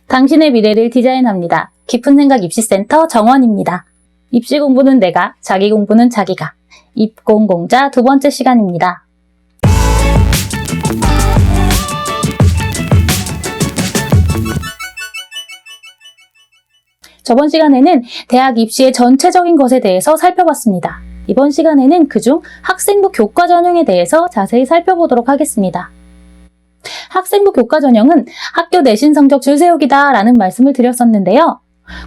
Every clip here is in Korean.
당신의 미래를 디자인합니다. 깊은 생각 입시센터 정원입니다. 입시 공부는 내가, 자기 공부는 자기가. 입공공자 두 번째 시간입니다. 저번 시간에는 대학 입시의 전체적인 것에 대해서 살펴봤습니다. 이번 시간에는 그중 학생부 교과 전형에 대해서 자세히 살펴보도록 하겠습니다. 학생부 교과 전형은 학교 내신 성적 줄 세우기다 라는 말씀을 드렸었는데요.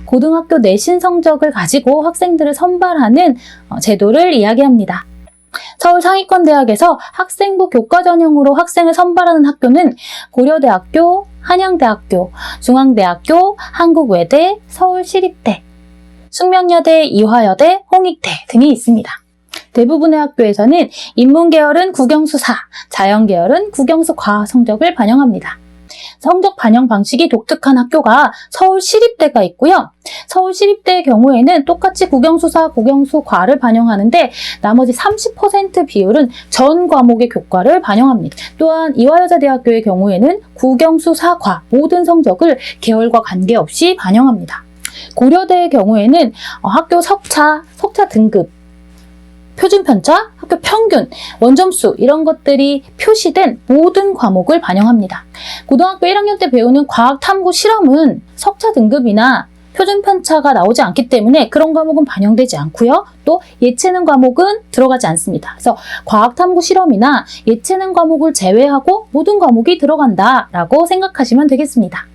고등학교 내신 성적을 가지고 학생들을 선발하는 제도를 이야기합니다. 서울 상위권 대학에서 학생부 교과 전형으로 학생을 선발하는 학교는 고려대학교, 한양대학교, 중앙대학교, 한국외대, 서울시립대, 숙명여대, 이화여대, 홍익대 등이 있습니다. 대부분의 학교에서는 인문계열은 국영수4, 자연계열은 국영수과 성적을 반영합니다. 성적 반영 방식이 독특한 학교가 서울시립대가 있고요. 서울시립대의 경우에는 똑같이 국영수4, 국영수과를 반영하는데 나머지 30% 비율은 전 과목의 교과를 반영합니다. 또한 이화여자대학교의 경우에는 국영수4과 모든 성적을 계열과 관계없이 반영합니다. 고려대의 경우에는 학교 석차 등급, 표준편차, 학교 평균, 원점수 이런 것들이 표시된 모든 과목을 반영합니다. 고등학교 1학년 때 배우는 과학 탐구 실험은 석차 등급이나 표준편차가 나오지 않기 때문에 그런 과목은 반영되지 않고요. 또 예체능 과목은 들어가지 않습니다. 그래서 과학 탐구 실험이나 예체능 과목을 제외하고 모든 과목이 들어간다라고 생각하시면 되겠습니다.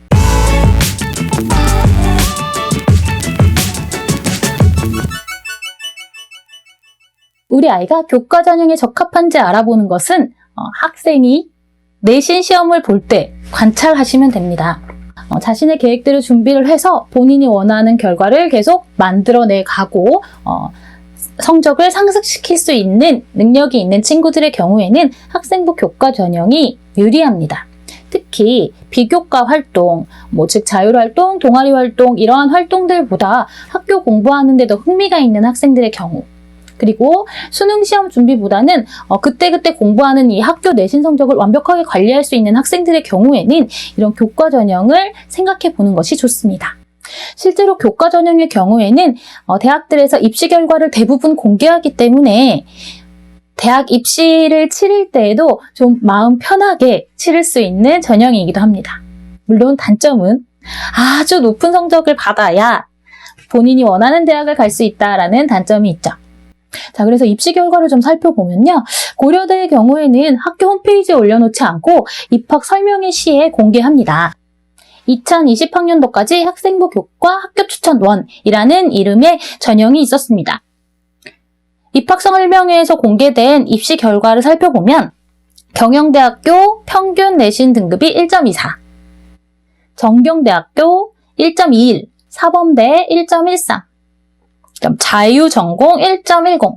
우리 아이가 교과 전형에 적합한지 알아보는 것은 학생이 내신 시험을 볼 때 관찰하시면 됩니다. 자신의 계획대로 준비를 해서 본인이 원하는 결과를 계속 만들어내 가고 성적을 상승시킬 수 있는 능력이 있는 친구들의 경우에는 학생부 교과 전형이 유리합니다. 특히 비교과 활동, 즉 자율활동, 동아리활동 이러한 활동들보다 학교 공부하는 데 더 흥미가 있는 학생들의 경우, 그리고 수능 시험 준비보다는 그때그때 공부하는 이 학교 내신 성적을 완벽하게 관리할 수 있는 학생들의 경우에는 이런 교과 전형을 생각해 보는 것이 좋습니다. 실제로 교과 전형의 경우에는 대학들에서 입시 결과를 대부분 공개하기 때문에 대학 입시를 치를 때에도 좀 마음 편하게 치를 수 있는 전형이기도 합니다. 물론 단점은 아주 높은 성적을 받아야 본인이 원하는 대학을 갈 수 있다라는 단점이 있죠. 자, 그래서 입시 결과를 좀 살펴보면요. 고려대의 경우에는 학교 홈페이지에 올려놓지 않고 입학 설명회 시에 공개합니다. 2020학년도까지 학생부 교과 학교 추천 1이라는 이름의 전형이 있었습니다. 입학 설명회에서 공개된 입시 결과를 살펴보면 경영대학교 평균 내신 등급이 1.24, 정경대학교 1.21, 사범대 1.13, 자유전공 1.10,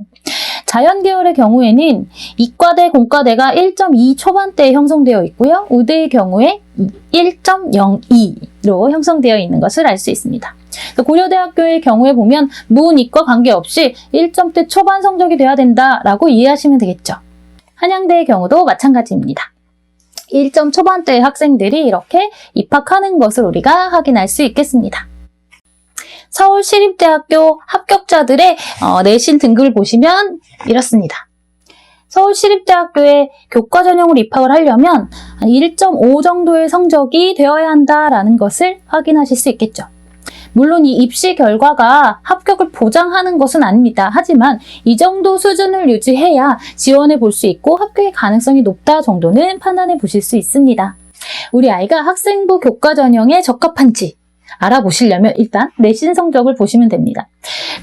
자연계열의 경우에는 이과대, 공과대가 1.2 초반대에 형성되어 있고요. 의대의 경우에 1.02로 형성되어 있는 것을 알 수 있습니다. 고려대학교의 경우에 보면 문, 이과 관계없이 1점대 초반 성적이 돼야 된다라고 이해하시면 되겠죠. 한양대의 경우도 마찬가지입니다. 1점 초반대의 학생들이 이렇게 입학하는 것을 우리가 확인할 수 있겠습니다. 서울시립대학교 합격자들의 내신 등급을 보시면 이렇습니다. 서울시립대학교에 교과 전형으로 입학을 하려면 1.5 정도의 성적이 되어야 한다라는 것을 확인하실 수 있겠죠. 물론 이 입시 결과가 합격을 보장하는 것은 아닙니다. 하지만 이 정도 수준을 유지해야 지원해 볼 수 있고 합격의 가능성이 높다 정도는 판단해 보실 수 있습니다. 우리 아이가 학생부 교과 전형에 적합한지 알아보시려면 일단 내신 성적을 보시면 됩니다.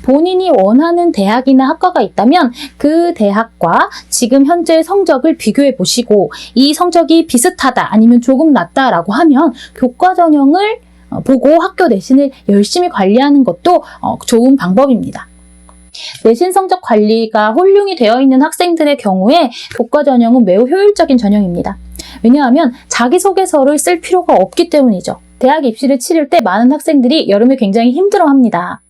본인이 원하는 대학이나 학과가 있다면 그 대학과 지금 현재의 성적을 비교해 보시고 이 성적이 비슷하다 아니면 조금 낫다라고 하면 교과 전형을 보고 학교 내신을 열심히 관리하는 것도 좋은 방법입니다. 내신 성적 관리가 홀륭이 되어 있는 학생들의 경우에 교과 전형은 매우 효율적인 전형입니다. 왜냐하면 자기소개서를 쓸 필요가 없기 때문이죠. 대학 입시를 치를 때 많은 학생들이 여름에 굉장히 힘들어합니다.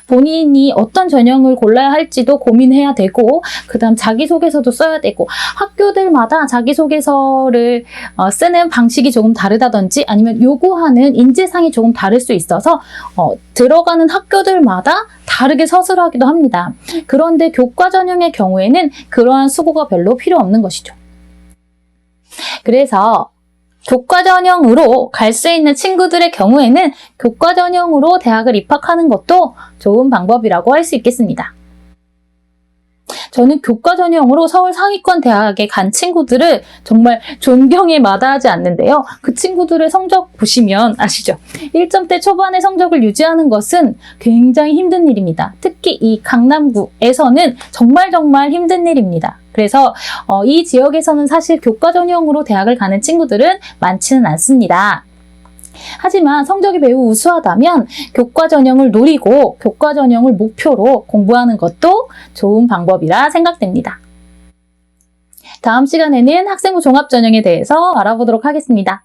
본인이 어떤 전형을 골라야 할지도 고민해야 되고, 그 다음 자기소개서도 써야 되고, 학교들마다 자기소개서를 쓰는 방식이 조금 다르다든지 아니면 요구하는 인재상이 조금 다를 수 있어서 들어가는 학교들마다 다르게 서술하기도 합니다. 그런데 교과 전형의 경우에는 그러한 수고가 별로 필요 없는 것이죠. 그래서 교과 전형으로 갈 수 있는 친구들의 경우에는 교과 전형으로 대학을 입학하는 것도 좋은 방법이라고 할 수 있겠습니다. 저는 교과 전형으로 서울 상위권 대학에 간 친구들을 정말 존경에 마다하지 않는데요. 그 친구들의 성적 보시면 아시죠? 1점대 초반의 성적을 유지하는 것은 굉장히 힘든 일입니다. 특히 이 강남구에서는 정말 힘든 일입니다. 그래서 이 지역에서는 사실 교과 전형으로 대학을 가는 친구들은 많지는 않습니다. 하지만 성적이 매우 우수하다면 교과 전형을 노리고 교과 전형을 목표로 공부하는 것도 좋은 방법이라 생각됩니다. 다음 시간에는 학생부 종합전형에 대해서 알아보도록 하겠습니다.